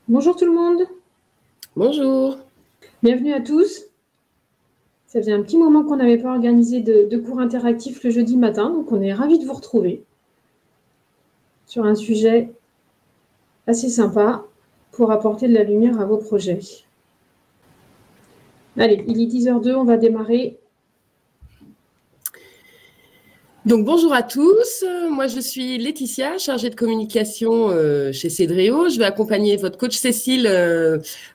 Bonjour tout le monde, Bonjour. bienvenue à tous. Ça faisait un petit moment qu'on n'avait pas organisé de cours interactifs le jeudi matin, donc on est ravis de vous retrouver sur un sujet assez sympa pour apporter de la lumière à vos projets. Allez, il est 10h02, on va démarrer. Donc bonjour à tous, moi je suis Laetitia, chargée de communication chez Cedréo. Je vais accompagner votre coach Cécile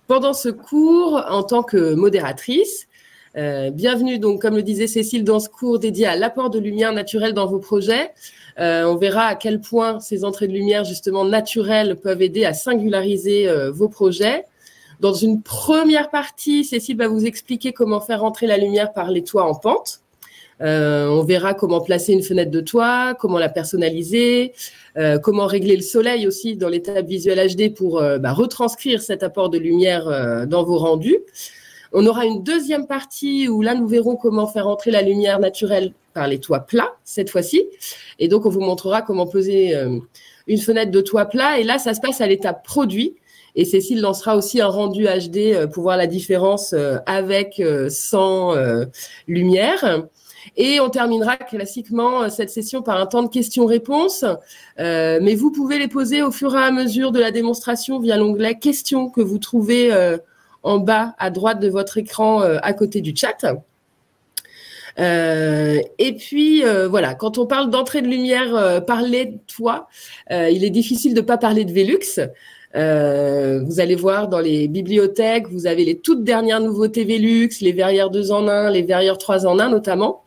pendant ce cours en tant que modératrice. Bienvenue donc, comme le disait Cécile, dans ce cours dédié à l'apport de lumière naturelle dans vos projets. On verra à quel point ces entrées de lumière justement naturelles peuvent aider à singulariser vos projets. Dans une première partie, Cécile va vous expliquer comment faire entrer la lumière par les toits en pente. On verra comment placer une fenêtre de toit, comment la personnaliser, comment régler le soleil aussi dans les tables visuelles HD pour retranscrire cet apport de lumière dans vos rendus. On aura une deuxième partie où là, nous verrons comment faire entrer la lumière naturelle par les toits plats, cette fois-ci. Et donc, on vous montrera comment poser une fenêtre de toit plat. Et là, ça se passe à l'étape produit. Et Cécile lancera aussi un rendu HD pour voir la différence avec, sans lumière. Et on terminera classiquement cette session par un temps de questions-réponses. Mais vous pouvez les poser au fur et à mesure de la démonstration via l'onglet « Questions » que vous trouvez en bas à droite de votre écran à côté du chat. Et puis, voilà, quand on parle d'entrée de lumière par les toits, il est difficile de ne pas parler de Velux. Vous allez voir dans les bibliothèques, vous avez les toutes dernières nouveautés Velux, les verrières 2 en 1, les verrières 3 en 1 notamment.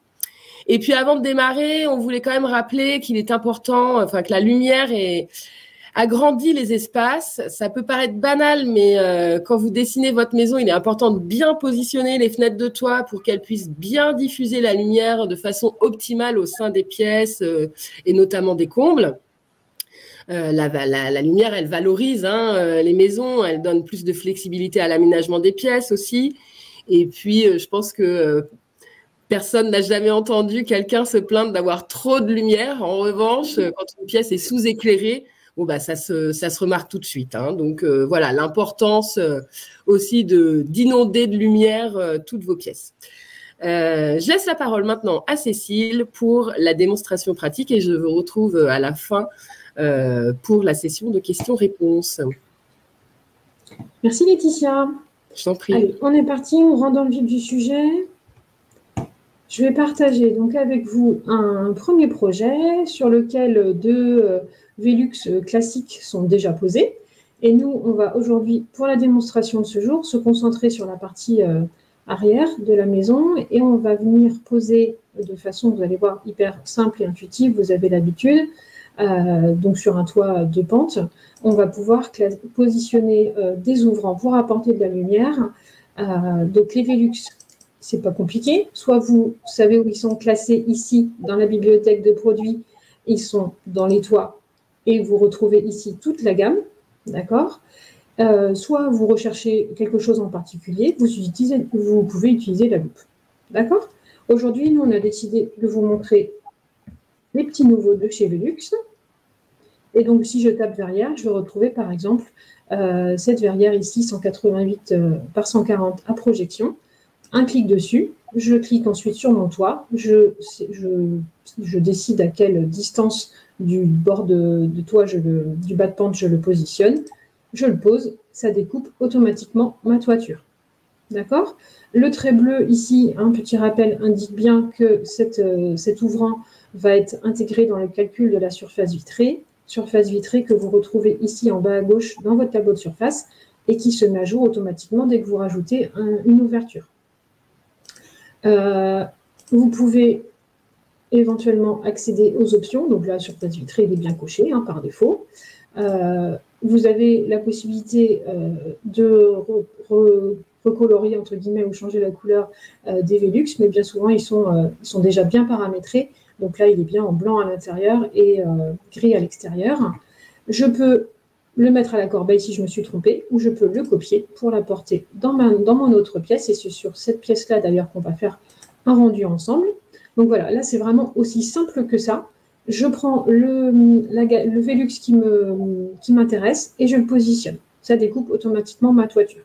Et puis avant de démarrer, on voulait quand même rappeler qu'il est important, enfin que la lumière agrandit les espaces. Ça peut paraître banal, mais quand vous dessinez votre maison, il est important de bien positionner les fenêtres de toit pour qu'elles puissent bien diffuser la lumière de façon optimale au sein des pièces et notamment des combles. La lumière, elle valorise les maisons, elle donne plus de flexibilité à l'aménagement des pièces aussi. Et puis, je pense que personne n'a jamais entendu quelqu'un se plaindre d'avoir trop de lumière. En revanche, quand une pièce est sous-éclairée, bon, bah, ça se remarque tout de suite. Donc, voilà, l'importance aussi d'inonder de lumière toutes vos pièces. Je laisse la parole maintenant à Cécile pour la démonstration pratique et je vous retrouve à la fin pour la session de questions-réponses. Merci Laetitia. Je t'en prie. Allez, on est parti, on rentre dans le vif du sujet. Je vais partager donc avec vous un premier projet sur lequel deux Velux classiques sont déjà posés. Et nous, on va aujourd'hui, pour la démonstration de ce jour, se concentrer sur la partie arrière de la maison et on va venir poser de façon, vous allez voir, hyper simple et intuitive, vous avez l'habitude, donc sur un toit de pente, on va pouvoir positionner des ouvrants pour apporter de la lumière. Donc les Velux, c'est pas compliqué. Soit vous savez où ils sont classés ici dans la bibliothèque de produits, ils sont dans les toits et vous retrouvez ici toute la gamme, d'accord. Soit vous recherchez quelque chose en particulier, vous pouvez utiliser la loupe, d'accord. Aujourd'hui, nous, on a décidé de vous montrer les petits nouveaux de chez Velux. Et donc, si je tape verrière, je vais retrouver, par exemple, cette verrière ici, 188 par 140 à projection. Un clic dessus, je clique ensuite sur mon toit, je décide à quelle distance du bord de toit, du bas de pente, je le positionne, je le pose, ça découpe automatiquement ma toiture. D'accord? Le trait bleu ici, un petit rappel, indique bien que cet ouvrant va être intégré dans le calcul de la surface vitrée que vous retrouvez ici en bas à gauche dans votre tableau de surface et qui se met à jour automatiquement dès que vous rajoutez une ouverture. Vous pouvez éventuellement accéder aux options. Donc la surface vitrée est bien cochée par défaut. Vous avez la possibilité de recolorier entre guillemets ou changer la couleur des Velux, mais bien souvent ils sont déjà bien paramétrés. Donc là, il est bien en blanc à l'intérieur et gris à l'extérieur. Je peux le mettre à la corbeille si je me suis trompée, ou je peux le copier pour l'apporter dans mon autre pièce. Et c'est sur cette pièce-là, d'ailleurs, qu'on va faire un rendu ensemble. Donc voilà, là, c'est vraiment aussi simple que ça. Je prends le Velux qui m'intéresse et je le positionne. ça découpe automatiquement ma toiture.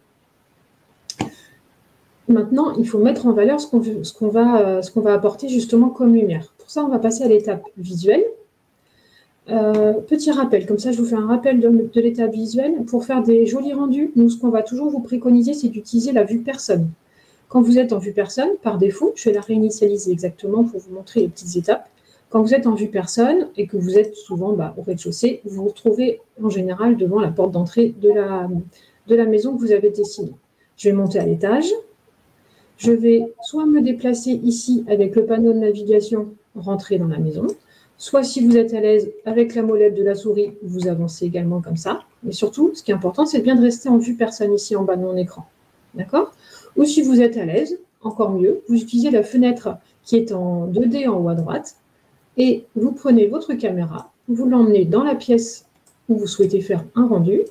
Maintenant, il faut mettre en valeur ce qu'on va apporter justement comme lumière. Pour ça, on va passer à l'étape visuelle. Petit rappel, comme ça je vous fais un rappel de l'étape visuelle. Pour faire des jolis rendus, nous, ce qu'on va toujours vous préconiser, c'est d'utiliser la vue personne. Quand vous êtes en vue personne, par défaut, je vais la réinitialiser exactement pour vous montrer les petites étapes. Quand vous êtes en vue personne et que vous êtes souvent au rez-de-chaussée, vous vous retrouvez en général devant la porte d'entrée de la maison que vous avez dessinée. Je vais monter à l'étage. Je vais soit me déplacer ici avec le panneau de navigation, rentrer dans la maison, soit si vous êtes à l'aise avec la molette de la souris, vous avancez également comme ça. Mais surtout, ce qui est important, c'est bien de rester en vue personne ici en bas de mon écran. D'accord? Ou si vous êtes à l'aise, encore mieux, vous utilisez la fenêtre qui est en 2D en haut à droite et vous prenez votre caméra, vous l'emmenez dans la pièce où vous souhaitez faire un rendu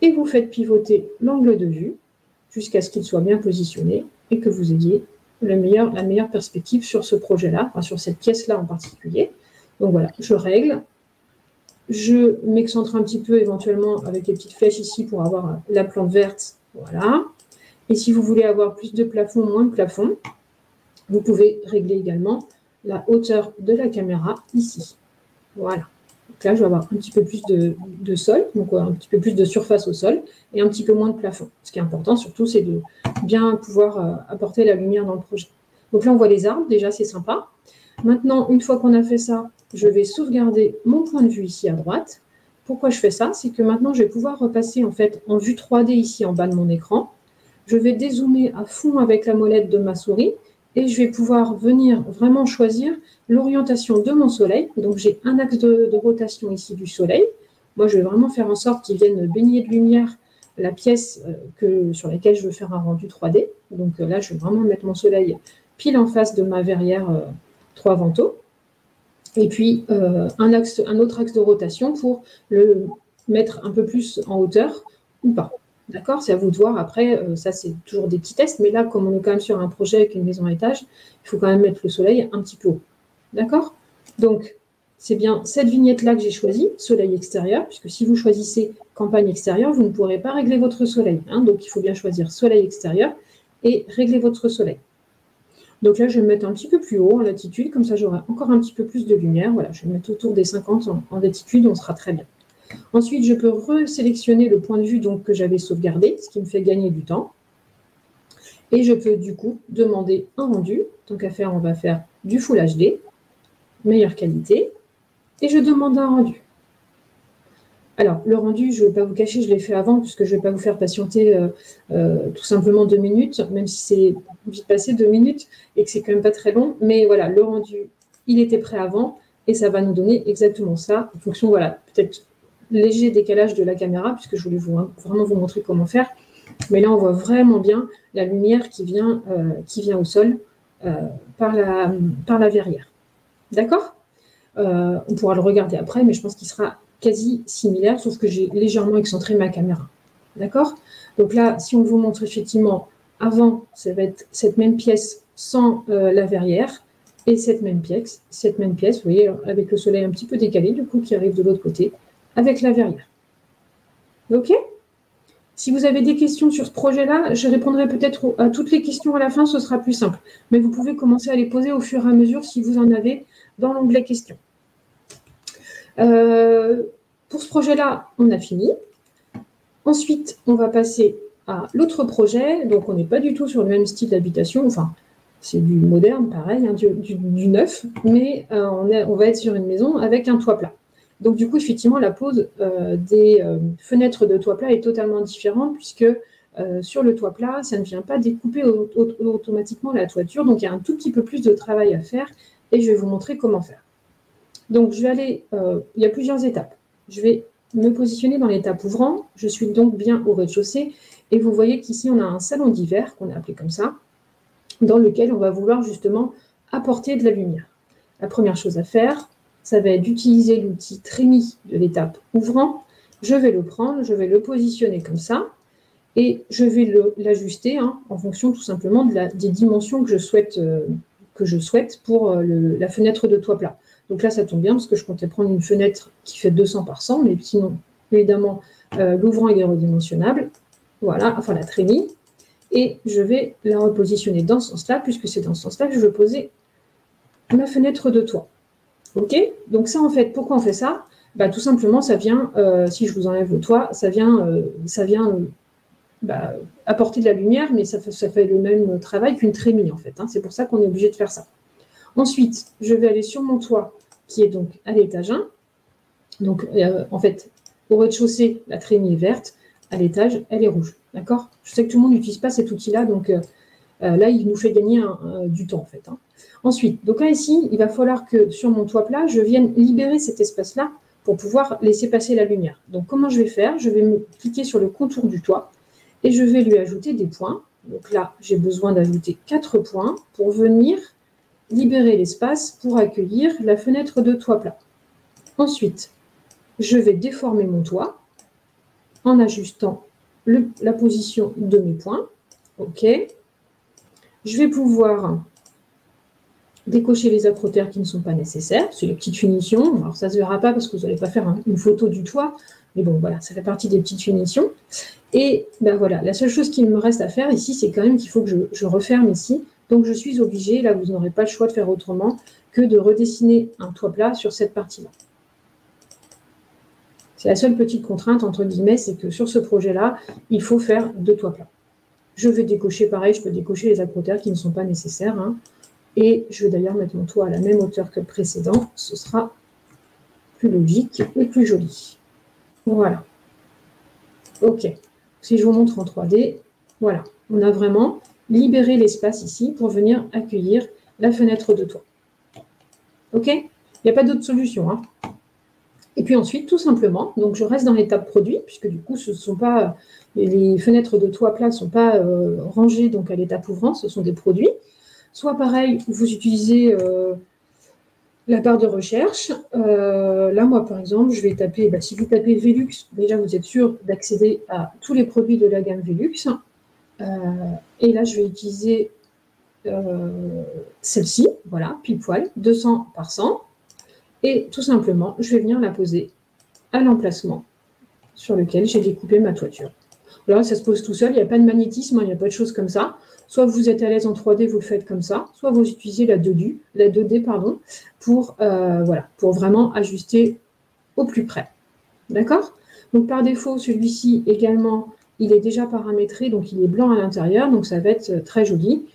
et vous faites pivoter l'angle de vue jusqu'à ce qu'il soit bien positionné et que vous ayez la meilleure perspective sur ce projet-là, enfin sur cette pièce-là en particulier. Donc voilà, je règle, je m'excentre un petit peu éventuellement avec les petites flèches ici pour avoir la plante verte, voilà. Et si vous voulez avoir plus de plafond, moins de plafond, vous pouvez régler également la hauteur de la caméra ici. Voilà. Donc là, je vais avoir un petit peu plus de sol, donc un petit peu plus de surface au sol et un petit peu moins de plafond. Ce qui est important surtout, c'est de bien pouvoir apporter la lumière dans le projet. Donc là, on voit les arbres, déjà, c'est sympa. Maintenant, une fois qu'on a fait ça, je vais sauvegarder mon point de vue ici à droite. Pourquoi je fais ça? C'est que maintenant, je vais pouvoir repasser en fait en vue 3D ici en bas de mon écran. Je vais dézoomer à fond avec la molette de ma souris et je vais pouvoir venir vraiment choisir l'orientation de mon soleil. Donc, j'ai un axe de rotation ici du soleil. Moi, je vais vraiment faire en sorte qu'il vienne baigner de lumière la pièce sur laquelle je veux faire un rendu 3D. Donc là, je vais vraiment mettre mon soleil pile en face de ma verrière 3 vantaux. Et puis, un autre axe de rotation pour le mettre un peu plus en hauteur ou pas. D'accord? C'est à vous de voir. Après, ça, c'est toujours des petits tests. Mais là, comme on est quand même sur un projet avec une maison à étage, il faut quand même mettre le soleil un petit peu haut. D'accord? Donc, c'est bien cette vignette-là que j'ai choisie, soleil extérieur, puisque si vous choisissez campagne extérieure, vous ne pourrez pas régler votre soleil. Hein, donc, il faut bien choisir soleil extérieur et régler votre soleil. Donc là, je vais me mettre un petit peu plus haut en latitude, comme ça, j'aurai encore un petit peu plus de lumière. Voilà, je vais me mettre autour des 50 en latitude, on sera très bien. Ensuite, je peux resélectionner le point de vue donc, que j'avais sauvegardé, ce qui me fait gagner du temps. Et je peux du coup demander un rendu. Tant qu'à faire, on va faire du Full HD, meilleure qualité. Et je demande un rendu. Alors, le rendu, je ne vais pas vous cacher, je l'ai fait avant, puisque je ne vais pas vous faire patienter tout simplement 2 minutes, même si c'est vite passé 2 minutes et que c'est quand même pas très long. Mais voilà, le rendu, il était prêt avant et ça va nous donner exactement ça, en fonction, voilà, peut-être léger décalage de la caméra, puisque je voulais vraiment vous montrer comment faire. Mais là, on voit vraiment bien la lumière qui vient au sol par la verrière. D'accord? On pourra le regarder après, mais je pense qu'il sera quasi similaire, sauf que j'ai légèrement excentré ma caméra. D'accord? Donc là, si on vous montre effectivement, avant, ça va être cette même pièce sans la verrière, et cette même pièce, vous voyez, avec le soleil un petit peu décalé, du coup, qui arrive de l'autre côté, avec la verrière. OK? Si vous avez des questions sur ce projet-là, je répondrai peut-être à toutes les questions à la fin, ce sera plus simple. Mais vous pouvez commencer à les poser au fur et à mesure si vous en avez dans l'onglet questions. Pour ce projet-là, on a fini. Ensuite, on va passer à l'autre projet. Donc, on n'est pas du tout sur le même style d'habitation. Enfin, c'est du moderne, pareil, hein, du neuf. Mais on va être sur une maison avec un toit plat. Donc, du coup, effectivement, la pose des fenêtres de toit plat est totalement différente puisque sur le toit plat, ça ne vient pas découper automatiquement la toiture. Donc, il y a un tout petit peu plus de travail à faire et je vais vous montrer comment faire. Donc, je vais aller, il y a plusieurs étapes. Je vais me positionner dans l'étape ouvrant. Je suis donc bien au rez-de-chaussée. Et vous voyez qu'ici, on a un salon d'hiver, qu'on a appelé comme ça, dans lequel on va vouloir justement apporter de la lumière. La première chose à faire, ça va être d'utiliser l'outil trémie de l'étape ouvrant. Je vais le prendre, je vais le positionner comme ça. Et je vais l'ajuster en fonction tout simplement des dimensions que je souhaite pour la fenêtre de toit plat. Donc là, ça tombe bien parce que je comptais prendre une fenêtre qui fait 200 par 100, mais sinon, évidemment l'ouvrant est redimensionnable, voilà, enfin la trémie, et je vais la repositionner dans ce sens-là, puisque c'est dans ce sens-là que je veux poser ma fenêtre de toit. Ok? Donc ça, en fait, pourquoi on fait ça? Bah, tout simplement, ça vient, si je vous enlève le toit, ça vient apporter de la lumière, mais ça fait le même travail qu'une trémie, en fait. Hein. C'est pour ça qu'on est obligé de faire ça. Ensuite, je vais aller sur mon toit, qui est donc à l'étage 1. Donc, en fait, au rez-de-chaussée, la trémie est verte. À l'étage, elle est rouge. D'accord? Je sais que tout le monde n'utilise pas cet outil-là, donc là, il nous fait gagner du temps, en fait. Hein. Ensuite, donc là, ici, il va falloir que sur mon toit plat, je vienne libérer cet espace-là pour pouvoir laisser passer la lumière. Donc, comment je vais faire? Je vais me cliquer sur le contour du toit et je vais lui ajouter des points. Donc là, j'ai besoin d'ajouter 4 points pour venir libérer l'espace pour accueillir la fenêtre de toit plat. Ensuite, je vais déformer mon toit en ajustant la position de mes points. OK. Je vais pouvoir décocher les accrotaires qui ne sont pas nécessaires. C'est les petites finitions. Alors, ça ne se verra pas parce que vous n'allez pas faire une photo du toit. Mais bon, voilà, ça fait partie des petites finitions. Et ben voilà, la seule chose qu'il me reste à faire ici, c'est quand même qu'il faut que je referme ici. Donc, je suis obligée, là, vous n'aurez pas le choix de faire autrement que de redessiner un toit plat sur cette partie-là. C'est la seule petite contrainte, entre guillemets, c'est que sur ce projet-là, il faut faire 2 toits plats. Je vais décocher, pareil, je peux décocher les accrotaires qui ne sont pas nécessaires. Hein. Et je vais d'ailleurs mettre mon toit à la même hauteur que le précédent. Ce sera plus logique et plus joli. Voilà. OK. Si je vous montre en 3D, voilà. On a vraiment libéré l'espace ici pour venir accueillir la fenêtre de toit. OK? Il n'y a pas d'autre solution. Hein. Et puis ensuite, tout simplement, donc je reste dans l'étape produit, puisque du coup, ce sont pas, les fenêtres de toit plat ne sont pas rangées donc, à l'étape ouvrant, ce sont des produits. Soit pareil, vous utilisez la barre de recherche. Là, moi, par exemple, je vais taper, si vous tapez Velux, déjà, vous êtes sûr d'accéder à tous les produits de la gamme Velux. Et là, je vais utiliser celle-ci, voilà, pile poil, 200 par 100. Et tout simplement, je vais venir la poser à l'emplacement sur lequel j'ai découpé ma toiture. Alors là, ça se pose tout seul, il n'y a pas de magnétisme, il n'y a pas de choses comme ça. Soit vous êtes à l'aise en 3D, vous le faites comme ça, soit vous utilisez la 2D pour vraiment ajuster au plus près. D'accord? Donc par défaut, celui-ci également, il est déjà paramétré, donc il est blanc à l'intérieur, donc ça va être très joli.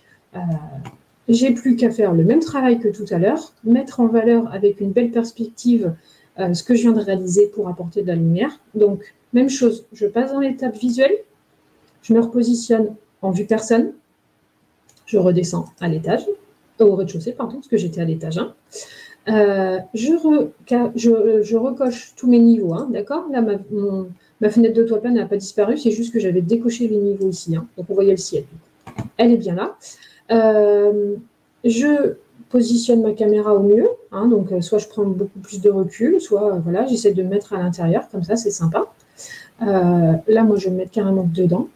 J'ai plus qu'à faire le même travail que tout à l'heure, mettre en valeur avec une belle perspective ce que je viens de réaliser pour apporter de la lumière. Donc, même chose, je passe dans l'étape visuelle, je me repositionne en vue personne, je redescends à l'étage, au rez-de-chaussée, pardon, parce que j'étais à l'étage 1. Je recoche tous mes niveaux, hein, d'accord? Là, ma fenêtre de toit plat n'a pas disparu, c'est juste que j'avais décoché les niveaux ici. Hein, donc, on voyait le ciel. Elle est bien là. Je positionne ma caméra au mieux, hein, donc soit je prends beaucoup plus de recul, soit voilà, j'essaie de me mettre à l'intérieur, comme ça c'est sympa. Là, moi je vais me mettre carrément dedans,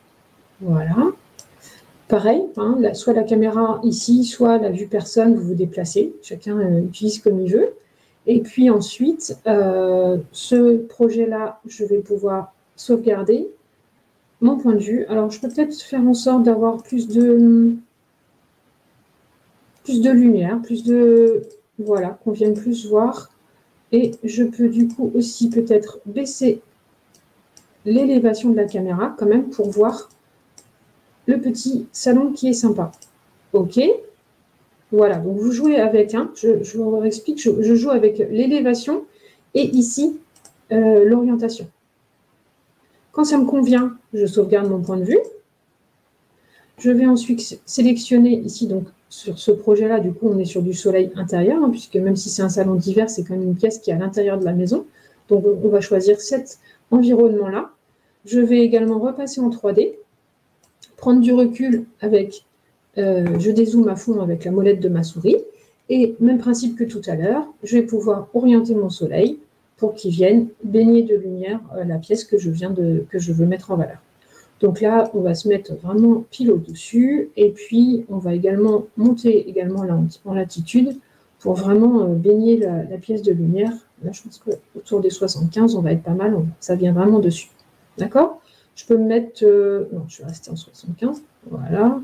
voilà. Pareil, hein, soit la caméra ici, soit la vue personne, vous vous déplacez, chacun utilise comme il veut. Et puis ensuite, ce projet-là, je vais pouvoir sauvegarder mon point de vue. Alors, je peux peut-être faire en sorte d'avoir plus de lumière, voilà, qu'on vienne plus voir. Et je peux du coup aussi peut-être baisser l'élévation de la caméra quand même pour voir le petit salon qui est sympa. OK. Voilà, donc vous jouez avec, hein, je vous explique, je joue avec l'élévation et ici, l'orientation. Quand ça me convient, je sauvegarde mon point de vue. Je vais ensuite sélectionner ici, donc sur ce projet-là, du coup, on est sur du soleil intérieur, hein, puisque même si c'est un salon d'hiver, c'est quand même une pièce qui est à l'intérieur de la maison. Donc, on va choisir cet environnement-là. Je vais également repasser en 3D, prendre du recul avec, je dézoome à fond avec la molette de ma souris. Et même principe que tout à l'heure, je vais pouvoir orienter mon soleil pour qu'il vienne baigner de lumière la pièce que je veux mettre en valeur. Donc là, on va se mettre vraiment pile au-dessus et puis on va également monter également là en latitude pour vraiment baigner la pièce de lumière. Là, je pense qu'autour des 75, on va être pas mal. Ça vient vraiment dessus. D'accord? Je peux me mettre... non, je vais rester en 75. Voilà.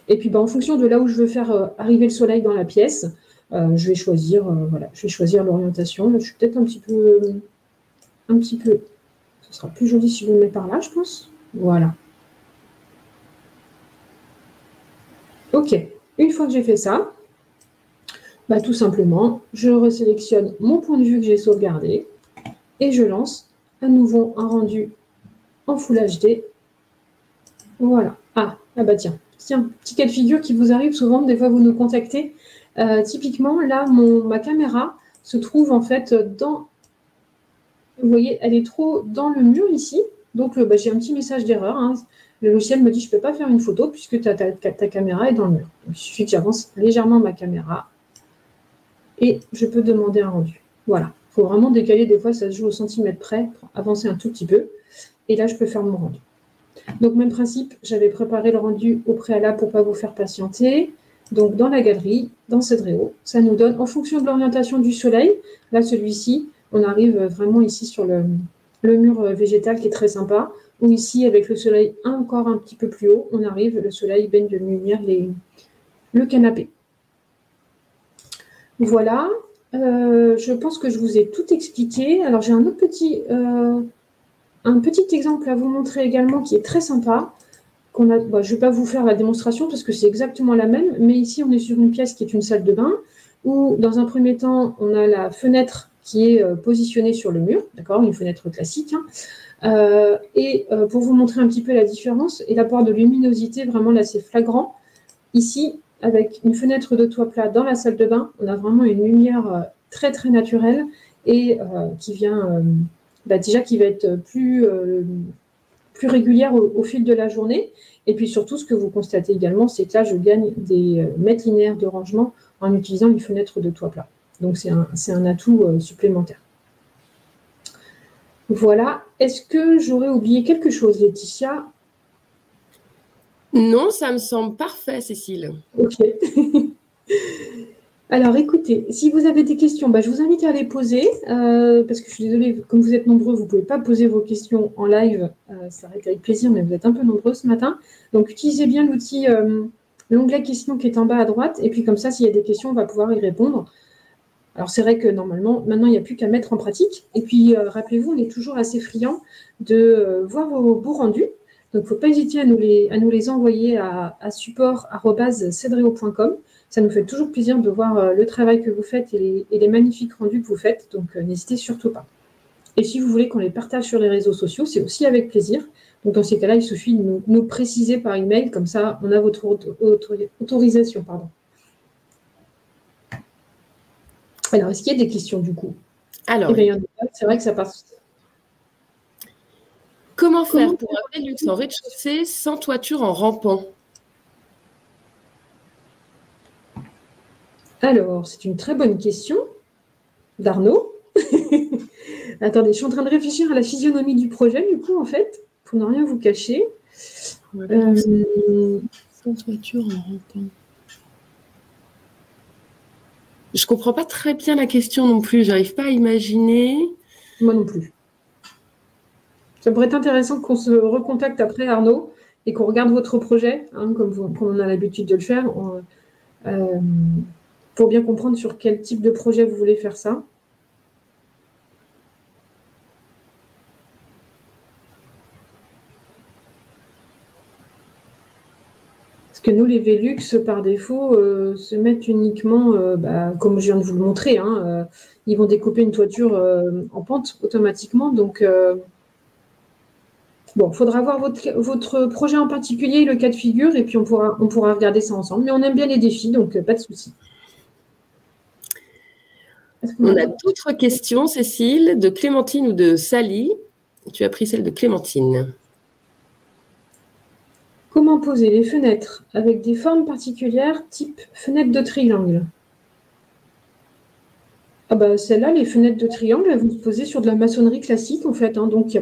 Et puis, en fonction de là où je veux faire arriver le soleil dans la pièce, je vais choisir l'orientation. Là, je suis peut-être un petit peu... Ce sera plus joli si je le mets par là, je pense. Voilà. OK. Une fois que j'ai fait ça, tout simplement, je resélectionne mon point de vue que j'ai sauvegardé et je lance à nouveau un rendu en Full HD. Voilà. Ah bah tiens, petit cas de figure qui vous arrive souvent, des fois vous nous contactez. Typiquement, là, ma caméra se trouve en fait dans... Vous voyez, elle est trop dans le mur ici. Donc, j'ai un petit message d'erreur. Hein. Le logiciel me dit, je ne peux pas faire une photo puisque ta caméra est dans le mur. Donc, il suffit que j'avance légèrement ma caméra et je peux demander un rendu. Voilà. Il faut vraiment décaler. Des fois, ça se joue au centimètre près pour avancer un tout petit peu. Et là, je peux faire mon rendu. Donc, même principe, j'avais préparé le rendu au préalable pour ne pas vous faire patienter. Donc, dans la galerie, dans Cedréo, ça nous donne, en fonction de l'orientation du soleil, là, celui-ci, on arrive vraiment ici sur le mur végétal qui est très sympa, ou ici, avec le soleil encore un petit peu plus haut, on arrive, le soleil baigne de lumière le canapé. Voilà, je pense que je vous ai tout expliqué. Alors, j'ai un autre petit exemple à vous montrer également qui est très sympa. Je ne vais pas vous faire la démonstration parce que c'est exactement la même, mais ici, on est sur une pièce qui est une salle de bain où, dans un premier temps, on a la fenêtre qui est positionnée sur le mur, d'accord, une fenêtre classique. Hein. Pour vous montrer un petit peu la différence et l'apport de luminosité, vraiment là, c'est flagrant. Ici, avec une fenêtre de toit plat dans la salle de bain, on a vraiment une lumière très, très naturelle et qui vient, déjà qui va être plus régulière au fil de la journée. Et puis surtout, ce que vous constatez également, c'est que là, je gagne des mètres linéaires de rangement en utilisant une fenêtre de toit plat. Donc, c'est un atout supplémentaire. Voilà. Est-ce que j'aurais oublié quelque chose, Laetitia? Non, ça me semble parfait, Cécile. OK. Alors, écoutez, si vous avez des questions, je vous invite à les poser, parce que je suis désolée, comme vous êtes nombreux, vous ne pouvez pas poser vos questions en live. Ça va être avec plaisir, mais vous êtes un peu nombreux ce matin. Donc, utilisez bien l'outil, l'onglet questions qui est en bas à droite, et puis comme ça, s'il y a des questions, on va pouvoir y répondre. Alors, c'est vrai que normalement, maintenant, il n'y a plus qu'à mettre en pratique. Et puis, rappelez-vous, on est toujours assez friands de voir vos beaux rendus. Donc, il ne faut pas hésiter à nous les envoyer à support@cedreo.com. Ça nous fait toujours plaisir de voir le travail que vous faites et les magnifiques rendus que vous faites. Donc, n'hésitez surtout pas. Et si vous voulez qu'on les partage sur les réseaux sociaux, c'est aussi avec plaisir. Donc, dans ces cas-là, il suffit de nous préciser par email. Comme ça, on a votre autorisation. Pardon. Alors, est-ce qu'il y a des questions du coup? Alors, c'est vrai que ça passe. Comment faire pour un Velux en rez-de-chaussée sans toiture en rampant? Alors, c'est une très bonne question d'Arnaud. Attendez, je suis en train de réfléchir à la physionomie du projet, du coup, en fait, pour ne rien vous cacher. Sans toiture en rampant. Je ne comprends pas très bien la question non plus. Je n'arrive pas à imaginer. Moi non plus. Ça pourrait être intéressant qu'on se recontacte après, Arnaud, et qu'on regarde votre projet, hein, comme on a l'habitude de le faire, pour bien comprendre sur quel type de projet vous voulez faire ça. Parce que nous, les Velux, par défaut, se mettent uniquement, comme je viens de vous le montrer, hein, ils vont découper une toiture en pente automatiquement. Donc, il faudra voir votre projet en particulier, le cas de figure, et puis on pourra regarder ça ensemble. Mais on aime bien les défis, donc pas de souci. On a d'autres questions, Cécile, de Clémentine ou de Sally. Tu as pris celle de Clémentine. Comment poser les fenêtres avec des formes particulières, type fenêtre de triangle? Celles-là, les fenêtres de triangle, elles vont se poser sur de la maçonnerie classique, en fait. Hein, donc, il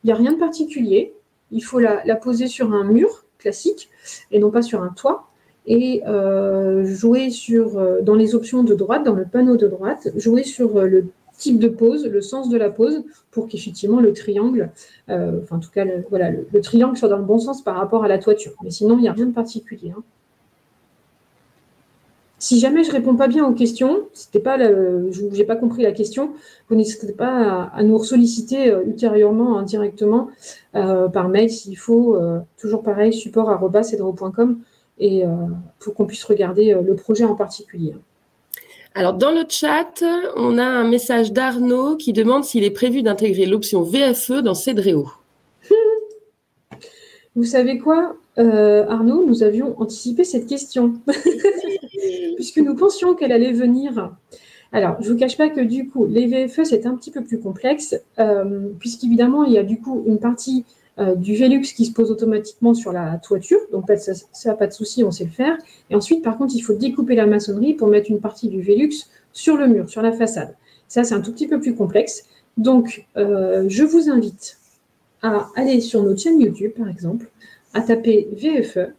n'y a rien de particulier. Il faut la poser sur un mur classique et non pas sur un toit. et jouer dans les options de droite, dans le panneau de droite, jouer sur le type de pose, le sens de la pose, pour qu'effectivement le triangle, enfin en tout cas le triangle soit dans le bon sens par rapport à la toiture. Mais sinon, il n'y a rien de particulier. Hein. Si jamais je ne réponds pas bien aux questions, je n'ai pas compris la question, vous n'hésitez pas à nous solliciter ultérieurement, directement, par mail s'il faut, toujours pareil, support@cedro.com, et pour qu'on puisse regarder le projet en particulier. Alors, dans le chat, on a un message d'Arnaud qui demande s'il est prévu d'intégrer l'option VFE dans Cedréo. Vous savez quoi, Arnaud, nous avions anticipé cette question, puisque nous pensions qu'elle allait venir. Alors, je ne vous cache pas que du coup, les VFE, c'est un petit peu plus complexe, puisqu'évidemment, il y a du coup une partie du Velux qui se pose automatiquement sur la toiture, donc ça, pas de souci, on sait le faire. Et ensuite, par contre, il faut découper la maçonnerie pour mettre une partie du Velux sur le mur, sur la façade. Ça, c'est un tout petit peu plus complexe. Donc, je vous invite à aller sur notre chaîne YouTube, par exemple, à taper VFE.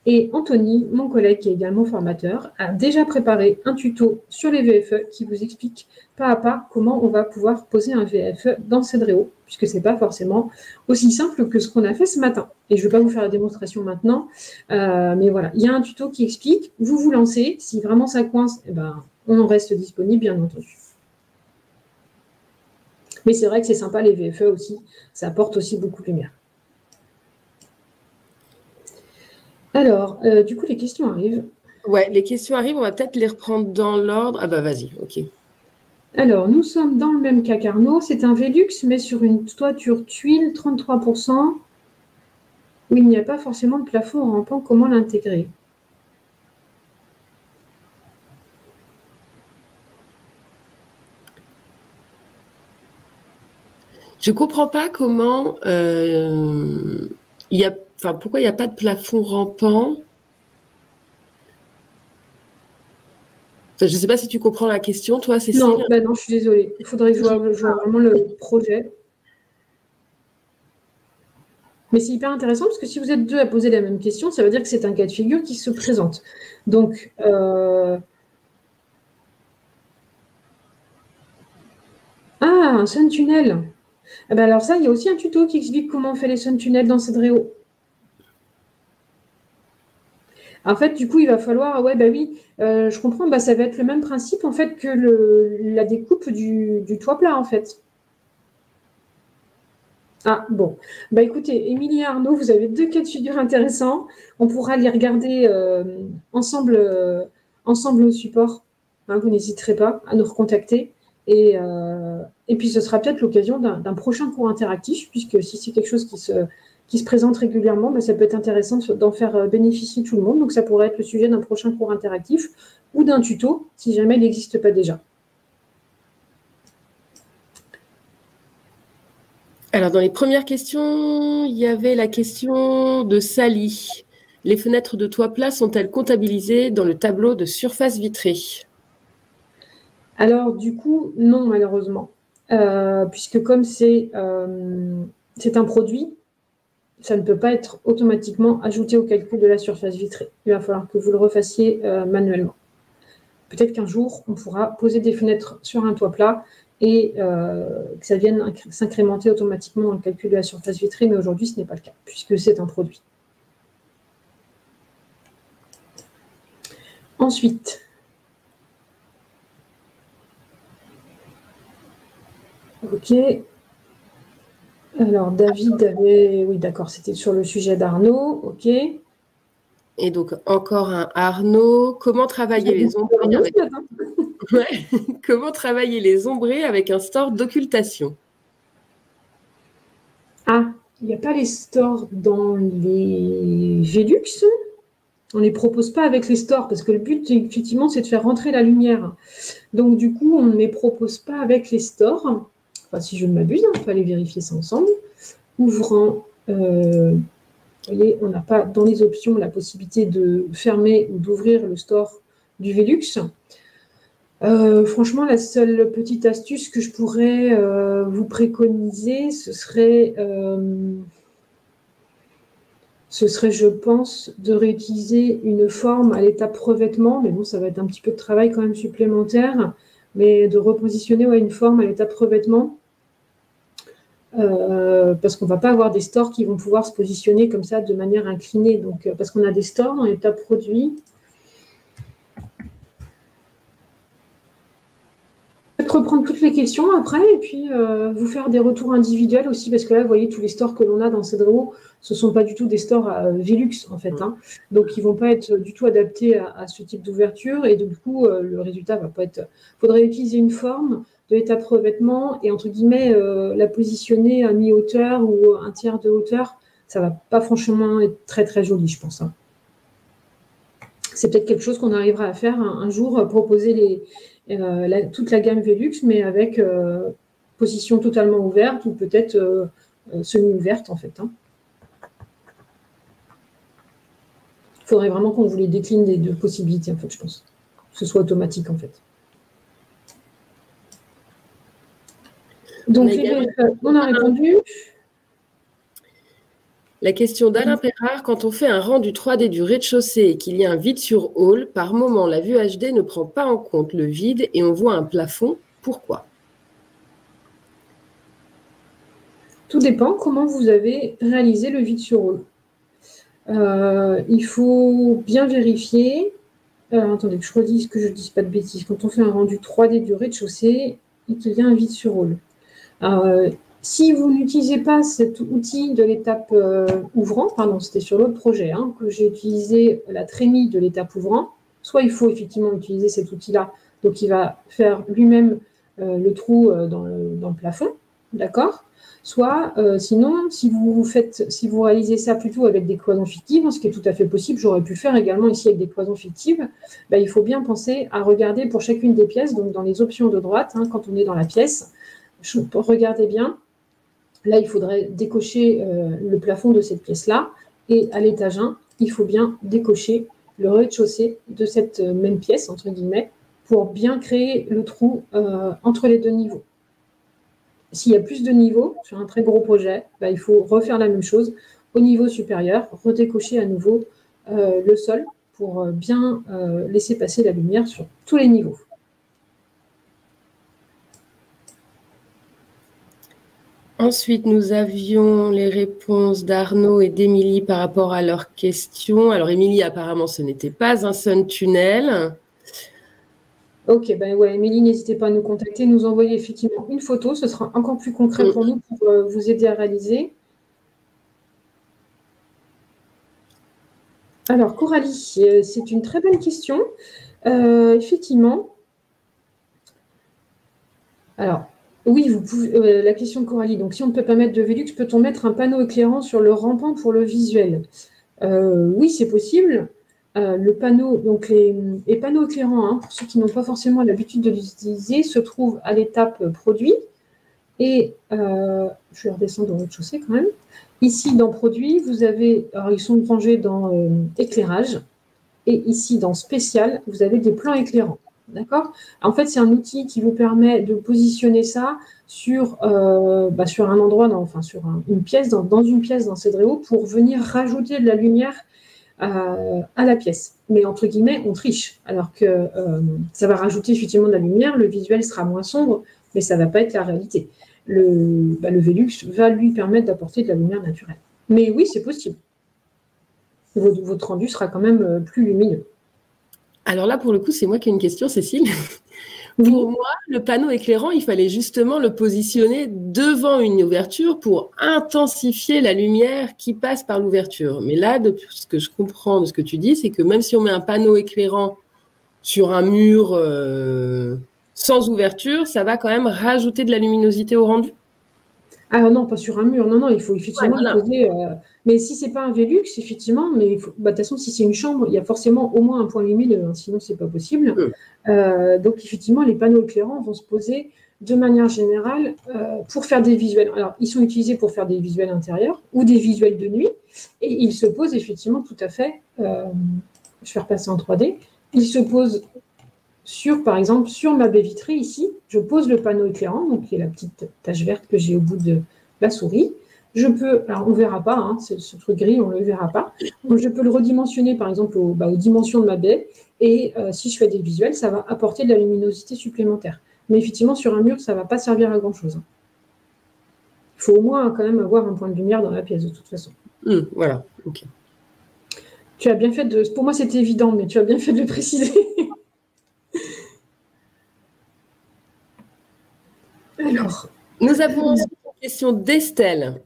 Et Anthony, mon collègue qui est également formateur, a déjà préparé un tuto sur les VFE qui vous explique pas à pas comment on va pouvoir poser un VFE dans Cedréo, puisque ce n'est pas forcément aussi simple que ce qu'on a fait ce matin. Et je ne vais pas vous faire la démonstration maintenant, mais voilà, il y a un tuto qui explique, vous vous lancez, si vraiment ça coince, eh ben, on en reste disponible, bien entendu. Mais c'est vrai que c'est sympa les VFE aussi, ça apporte aussi beaucoup de lumière. Alors, du coup, les questions arrivent. Ouais, les questions arrivent, on va peut-être les reprendre dans l'ordre. Ah bah vas-y, ok. Alors, nous sommes dans le même cas qu'Arnaud. C'est un Velux, mais sur une toiture tuile, 33%, où il n'y a pas forcément de plafond rampant. Comment l'intégrer? Je ne comprends pas comment pourquoi il n'y a pas de plafond rampant. Je ne sais pas si tu comprends la question, toi, Cécile. Non, non, je suis désolée. Il faudrait que je vois vraiment le projet. Mais c'est hyper intéressant parce que si vous êtes deux à poser la même question, ça veut dire que c'est un cas de figure qui se présente. Donc, un sun tunnel. Ah ben alors ça, il y a aussi un tuto qui explique comment on fait les sun tunnels dans Cedréo. En fait, du coup, il va falloir, je comprends, ça va être le même principe en fait que la découpe du toit plat en fait. Ah bon, écoutez, Émilie et Arnaud, vous avez deux cas de figure intéressants. On pourra les regarder ensemble au support. Hein, vous n'hésiterez pas à nous recontacter. Et puis, ce sera peut-être l'occasion d'un prochain cours interactif, puisque si c'est quelque chose qui se présente régulièrement, ça peut être intéressant d'en faire bénéficier tout le monde. Donc, ça pourrait être le sujet d'un prochain cours interactif ou d'un tuto, si jamais il n'existe pas déjà. Alors, dans les premières questions, il y avait la question de Sally. Les fenêtres de toit plat sont-elles comptabilisées dans le tableau de surface vitrée? Alors, du coup, non, malheureusement. Puisque comme c'est un produit, ça ne peut pas être automatiquement ajouté au calcul de la surface vitrée. Il va falloir que vous le refassiez manuellement. Peut-être qu'un jour, on pourra poser des fenêtres sur un toit plat et que ça vienne s'incrémenter automatiquement dans le calcul de la surface vitrée, mais aujourd'hui, ce n'est pas le cas, puisque c'est un produit. Ensuite, ok. Alors, David avait... Oui, d'accord, c'était sur le sujet d'Arnaud, ok. Et donc, encore un Arnaud. Comment travailler les ombrés avec... Comment travailler les ombrés avec un store d'occultation? Ah, il n'y a pas les stores dans les Velux. On ne les propose pas avec les stores parce que le but, effectivement, c'est de faire rentrer la lumière. Donc, du coup, on ne les propose pas avec les stores. Enfin, si je ne m'abuse, on peut aller vérifier ça ensemble. Ouvrant, vous voyez, on n'a pas dans les options la possibilité de fermer ou d'ouvrir le store du Velux. Franchement, la seule petite astuce que je pourrais vous préconiser, ce serait ce serait, je pense, de réutiliser une forme à l'étape revêtement, mais bon, ça va être un petit peu de travail quand même supplémentaire, mais de repositionner une forme à l'étape revêtement, parce qu'on ne va pas avoir des stores qui vont pouvoir se positionner comme ça de manière inclinée, donc, parce qu'on a des stores dans l'étape produit. Reprendre toutes les questions après et puis vous faire des retours individuels aussi, parce que là, vous voyez, tous les stores que l'on a dans Cedreo, ce ne sont pas du tout des stores Velux, en fait. Hein. Donc, ils ne vont pas être du tout adaptés à ce type d'ouverture et du coup, le résultat ne va pas être… Il faudrait utiliser une forme de l'étape revêtement et, entre guillemets, la positionner à mi-hauteur ou un tiers de hauteur. Ça ne va pas franchement être très, très joli, je pense. Hein. C'est peut-être quelque chose qu'on arrivera à faire un jour, proposer toute la gamme Velux, mais avec position totalement ouverte ou peut-être semi-ouverte, en fait. Hein. Il faudrait vraiment qu'on vous les décline des deux possibilités, en fait, je pense. Que ce soit automatique, en fait. Donc, on a répondu. La question d'Alain Perrard, quand on fait un rendu 3D du rez-de-chaussée et qu'il y a un vide sur hall, par moment, la vue HD ne prend pas en compte le vide et on voit un plafond. Pourquoi? Tout dépend comment vous avez réalisé le vide sur hall. Il faut bien vérifier. Attendez que je redise, que je ne dise pas de bêtises. Quand on fait un rendu 3D du rez-de-chaussée et qu'il y a un vide sur hall. Si vous n'utilisez pas cet outil de l'étape ouvrant, pardon, c'était sur l'autre projet que j'ai utilisé la trémie de l'étape ouvrant, soit il faut effectivement utiliser cet outil-là, donc il va faire lui-même le trou dans le plafond, d'accord? Soit sinon, si vous réalisez ça plutôt avec des cloisons fictives, ce qui est tout à fait possible, j'aurais pu le faire également ici avec des cloisons fictives, il faut bien penser à regarder pour chacune des pièces, donc dans les options de droite, quand on est dans la pièce, regardez bien. Là, il faudrait décocher le plafond de cette pièce-là. Et à l'étage 1, il faut bien décocher le rez-de-chaussée de cette même pièce, entre guillemets, pour bien créer le trou entre les deux niveaux. S'il y a plus de niveaux sur un très gros projet, il faut refaire la même chose au niveau supérieur, redécocher à nouveau le sol pour bien laisser passer la lumière sur tous les niveaux. Ensuite, nous avions les réponses d'Arnaud et d'Émilie par rapport à leurs questions. Alors, Émilie, apparemment, ce n'était pas un sun tunnel. Ok, Émilie, n'hésitez pas à nous contacter, nous envoyer effectivement une photo. Ce sera encore plus concret pour nous, pour vous aider à réaliser. Alors, Coralie, c'est une très bonne question. Effectivement. Alors, oui, vous pouvez, la question de Coralie. Donc, si on ne peut pas mettre de Velux, peut-on mettre un panneau éclairant sur le rampant pour le visuel? Oui, c'est possible. Le panneau, donc les panneaux éclairants, pour ceux qui n'ont pas forcément l'habitude de les utiliser, se trouvent à l'étape produit. Et je vais redescendre au rez-de-chaussée quand même. Ici, dans produit, vous avez, alors ils sont rangés dans éclairage. Et ici, dans spécial, vous avez des plans éclairants. D'accord? En fait, c'est un outil qui vous permet de positionner ça sur un endroit, sur une pièce, dans une pièce dans Cedreo, pour venir rajouter de la lumière à la pièce. Mais entre guillemets, on triche. Alors que ça va rajouter effectivement de la lumière, le visuel sera moins sombre, mais ça ne va pas être la réalité. Le Velux va lui permettre d'apporter de la lumière naturelle. Mais oui, c'est possible. Votre rendu sera quand même plus lumineux. Alors là, pour le coup, c'est moi qui ai une question, Cécile. Pour moi, le panneau éclairant, il fallait justement le positionner devant une ouverture pour intensifier la lumière qui passe par l'ouverture. Mais là, de ce que je comprends de ce que tu dis, c'est que même si on met un panneau éclairant sur un mur sans ouverture, ça va quand même rajouter de la luminosité au rendu? Ah non, pas sur un mur. Non, il faut effectivement le poser. Mais si ce n'est pas un Velux, effectivement, mais de toute façon, si c'est une chambre, il y a forcément au moins un point lumineux, sinon ce n'est pas possible. Donc, effectivement, les panneaux éclairants vont se poser de manière générale pour faire des visuels. Alors, ils sont utilisés pour faire des visuels intérieurs ou des visuels de nuit, et ils se posent effectivement tout à fait, je vais repasser en 3D, ils se posent par exemple, sur ma baie vitrée ici, je pose le panneau éclairant, donc qui est la petite tache verte que j'ai au bout de la souris. Je peux, alors on ne verra pas, hein, ce truc gris, on ne le verra pas. Donc, je peux le redimensionner, par exemple, aux dimensions de ma baie. Et si je fais des visuels, ça va apporter de la luminosité supplémentaire. Mais effectivement, sur un mur, ça ne va pas servir à grand-chose. Il faut au moins quand même avoir un point de lumière dans la pièce, de toute façon. Voilà, ok. Tu as bien fait de... Pour moi, c'était évident, mais tu as bien fait de le préciser. Alors. Nous avons ensuite une question d'Estelle.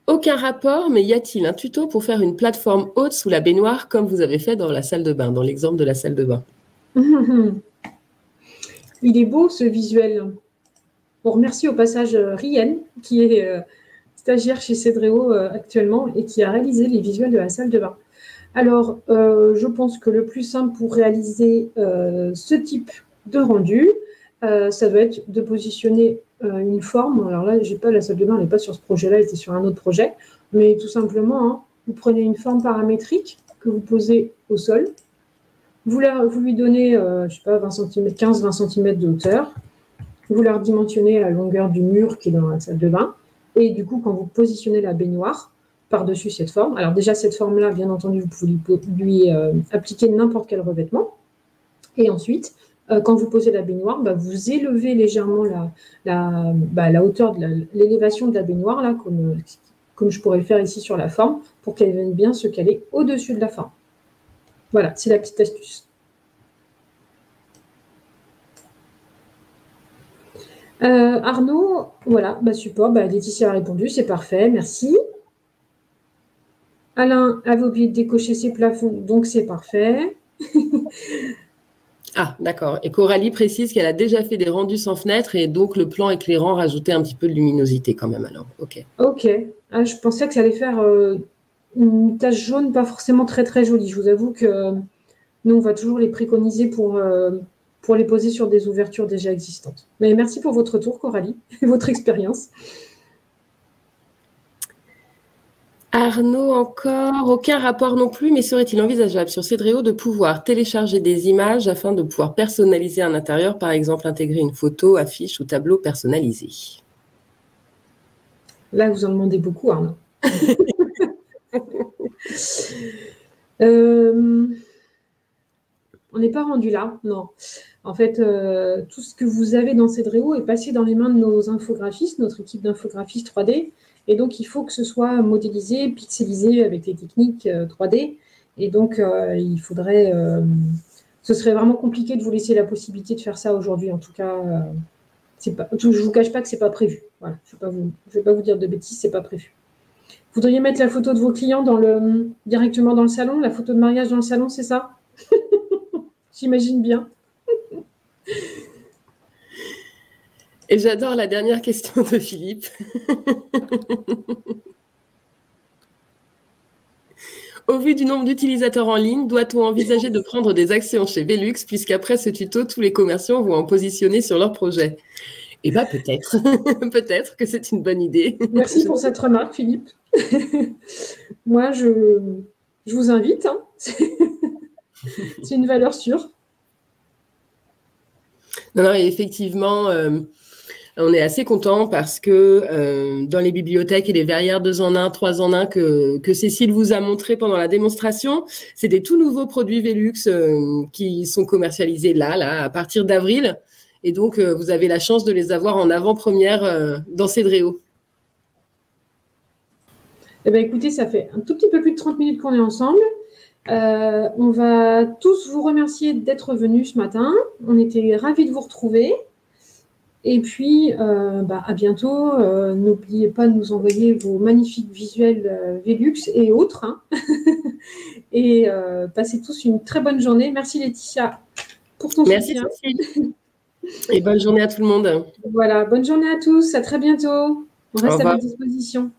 Aucun rapport, mais y a-t-il un tuto pour faire une plateforme haute sous la baignoire comme vous avez fait dans la salle de bain, dans l'exemple de la salle de bain? Il est beau ce visuel. On remercie au passage Rienne, qui est stagiaire chez Cedréo actuellement et qui a réalisé les visuels de la salle de bain. Alors, je pense que le plus simple pour réaliser ce type de rendu, ça doit être de positionner une forme. Alors là, j'ai pas la salle de bain, elle n'est pas sur ce projet-là, elle était sur un autre projet. Mais tout simplement, hein, vous prenez une forme paramétrique que vous posez au sol. Vous lui donnez, je sais pas, 20 cm, 15-20 cm de hauteur. Vous la redimensionnez à la longueur du mur qui est dans la salle de bain. Et du coup, quand vous positionnez la baignoire par-dessus cette forme, alors déjà, cette forme-là, bien entendu, vous pouvez lui appliquer n'importe quel revêtement. Et ensuite, quand vous posez la baignoire, vous élevez légèrement la hauteur de l'élévation de la baignoire, là, comme je pourrais le faire ici sur la forme, pour qu'elle vienne bien se caler au-dessus de la forme. Voilà, c'est la petite astuce. Arnaud, voilà, support, Laetitia a répondu, c'est parfait, merci. Alain avait oublié de décocher ses plafonds, donc c'est parfait. Ah, d'accord. Et Coralie précise qu'elle a déjà fait des rendus sans fenêtre et donc le plan éclairant rajoutait un petit peu de luminosité quand même alors. Ok. Ok. Ah, je pensais que ça allait faire une tache jaune, pas forcément très très jolie. Je vous avoue que nous, on va toujours les préconiser pour les poser sur des ouvertures déjà existantes. Mais merci pour votre retour, Coralie, et votre expérience. Arnaud, encore, aucun rapport non plus, mais serait-il envisageable sur Cedréo de pouvoir télécharger des images afin de pouvoir personnaliser un intérieur, par exemple intégrer une photo, affiche ou tableau personnalisé? Là, vous en demandez beaucoup, Arnaud. On n'est pas rendu là, non. En fait, tout ce que vous avez dans Cedréo est passé dans les mains de nos infographistes, notre équipe d'infographistes 3D. Et donc, il faut que ce soit modélisé, pixelisé avec les techniques 3D. Et donc, il faudrait... ce serait vraiment compliqué de vous laisser la possibilité de faire ça aujourd'hui. En tout cas, je ne vous cache pas que ce n'est pas prévu. Voilà, je ne vais pas vous dire de bêtises, ce n'est pas prévu. Vous voudriez mettre la photo de vos clients directement dans le salon, la photo de mariage dans le salon, c'est ça? J'imagine bien. Et j'adore la dernière question de Philippe. Au vu du nombre d'utilisateurs en ligne, doit-on envisager de prendre des actions chez Velux, puisqu'après ce tuto, tous les commerciants vont en positionner sur leur projet? Eh bien, peut-être. Peut-être que c'est une bonne idée. Merci pour cette remarque, Philippe. Moi, je vous invite. Hein. C'est une valeur sûre. Non, effectivement, on est assez content parce que dans les bibliothèques et les verrières 2 en 1, 3 en 1 que Cécile vous a montré pendant la démonstration, c'est des tout nouveaux produits Velux qui sont commercialisés là, à partir d'avril. Et donc, vous avez la chance de les avoir en avant-première dans Cedréo. Eh bien, écoutez, ça fait un tout petit peu plus de 30 minutes qu'on est ensemble. On va tous vous remercier d'être venus ce matin. On était ravis de vous retrouver. Et puis, à bientôt. N'oubliez pas de nous envoyer vos magnifiques visuels Velux et autres. Hein. Et passez tous une très bonne journée. Merci Laetitia pour ton soutien. Merci Cécile. Et bonne journée à tout le monde. Voilà, bonne journée à tous. À très bientôt. On reste à votre disposition.